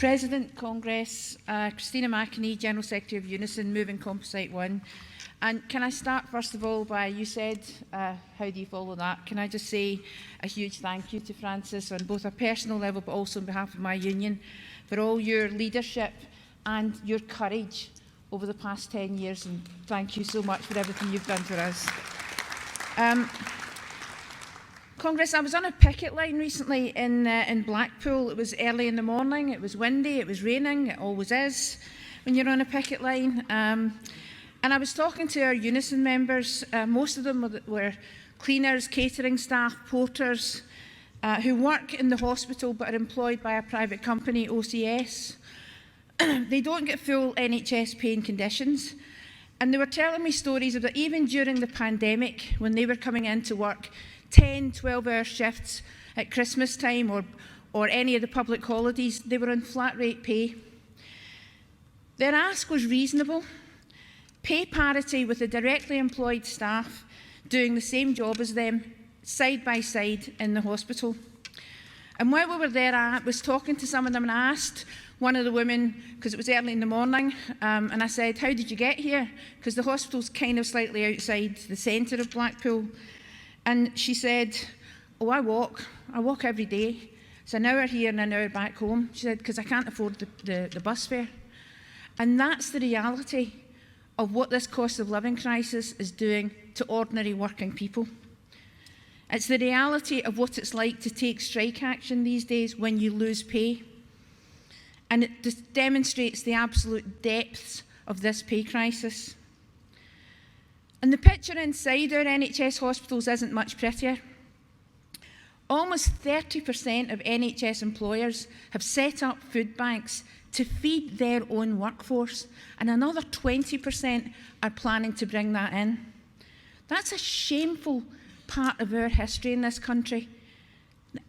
President, Congress, Christina McAnea, General Secretary of UNISON, moving Composite 1. And can I start, first of all, by, you said, how do you follow that? Can I just say a huge thank you to Frances on both a personal level, but also on behalf of my union, for all your leadership and your courage over the past 10 years. And thank you so much for everything you've done for us. Congress, I was on a picket line recently in Blackpool. It was early in the morning, it was windy, it was raining, it always is when you're on a picket line. And I was talking to our UNISON members. Most of them were cleaners, catering staff, porters, who work in the hospital but are employed by a private company, OCS. They don't get full NHS pay and conditions. And they were telling me stories about even during the pandemic, when they were coming into work, 10, 12-hour shifts at Christmas time or any of the public holidays, they were on flat rate pay. Their ask was reasonable. Pay parity with the directly employed staff doing the same job as them, side by side in the hospital. And while we were there, I was talking to some of them and I asked one of the women, because it was early in the morning, and I said, how did you get here? Because the hospital's kind of slightly outside the centre of Blackpool. And she said, oh, I walk every day. It's an hour here and an hour back home. She said, because I can't afford the bus fare. And that's the reality of what this cost of living crisis is doing to ordinary working people. It's the reality of what it's like to take strike action these days when you lose pay. And it just demonstrates the absolute depths of this pay crisis. And the picture inside our NHS hospitals isn't much prettier. Almost 30% of NHS employers have set up food banks to feed their own workforce, and another 20% are planning to bring that in. That's a shameful part of our history in this country.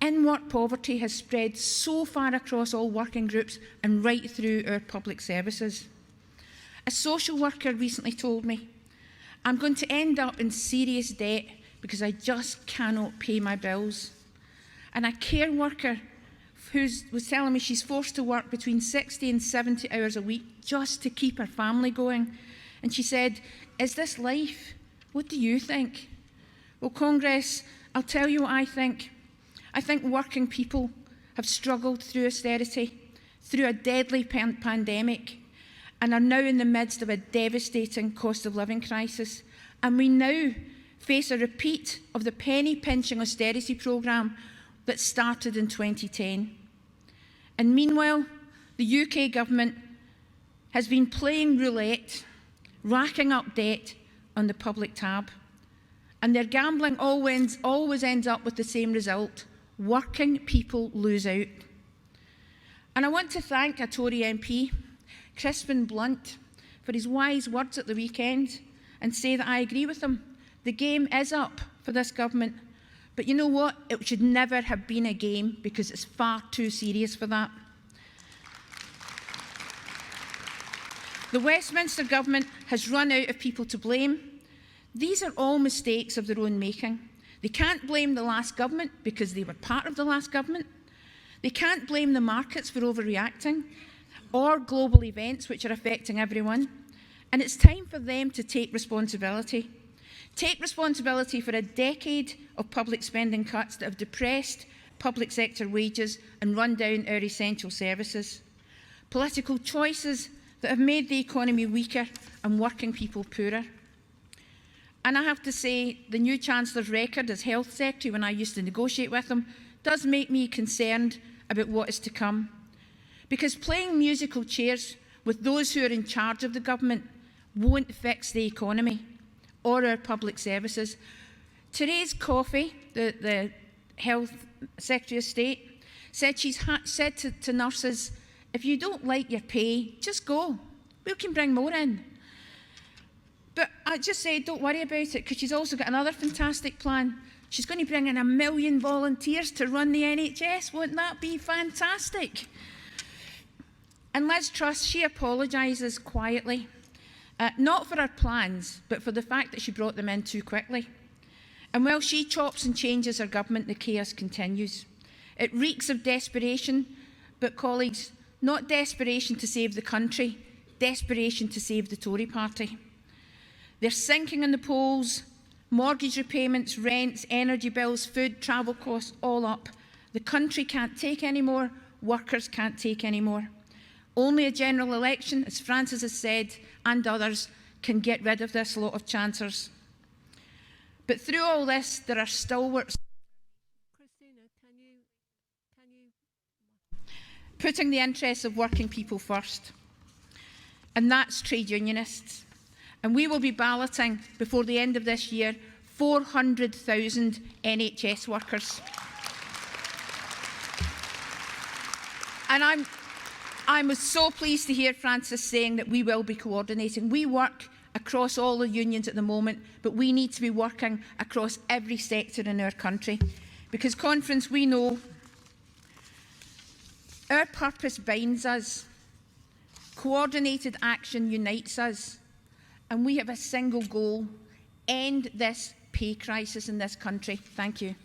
In-work poverty has spread so far across all working groups and right through our public services. A social worker recently told me, I'm going to end up in serious debt because I just cannot pay my bills. And a care worker was telling me she's forced to work between 60 and 70 hours a week just to keep her family going. And she said, is this life? What do you think? Well, Congress, I'll tell you what I think. I think working people have struggled through austerity, through a deadly pandemic, and are now in the midst of a devastating cost of living crisis. And we now face a repeat of the penny-pinching austerity programme that started in 2010. And meanwhile, the UK government has been playing roulette, racking up debt on the public tab. And their gambling always ends up with the same result: working people lose out. And I want to thank a Tory MP, Crispin Blunt, for his wise words at the weekend and say that I agree with him. The game is up for this government. But you know what? It should never have been a game because it's far too serious for that. The Westminster government has run out of people to blame. These are all mistakes of their own making. They can't blame the last government because they were part of the last government. They can't blame the markets for overreacting or global events which are affecting everyone. And it's time for them to take responsibility. Take responsibility for a decade of public spending cuts that have depressed public sector wages and run down our essential services. Political choices that have made the economy weaker and working people poorer. And I have to say, the new Chancellor's record as Health Secretary, when I used to negotiate with him, does make me concerned about what is to come. Because playing musical chairs with those who are in charge of the government won't fix the economy or our public services. Therese Coffey, the Health Secretary of State, said she's said to nurses, if you don't like your pay, just go. We can bring more in. But I just say, don't worry about it, because she's also got another fantastic plan. She's going to bring in 1 million volunteers to run the NHS. Wouldn't that be fantastic? And Liz Truss, she apologises quietly, not for her plans, but for the fact that she brought them in too quickly. And while she chops and changes her government, the chaos continues. It reeks of desperation, but colleagues, not desperation to save the country, desperation to save the Tory party. They're sinking in the polls, mortgage repayments, rents, energy bills, food, travel costs, all up. The country can't take any more, workers can't take any more. Only a general election, as Francis has said, and others, can get rid of this lot of chancers. But through all this, there are stalwarts Christina, can you putting the interests of working people first. And that's trade unionists. And we will be balloting before the end of this year 400,000 NHS workers. And I'm so pleased to hear Francis saying that we will be coordinating. We work across all the unions at the moment, but we need to be working across every sector in our country. Because, Conference, we know our purpose binds us, coordinated action unites us, and we have a single goal: end this pay crisis in this country. Thank you.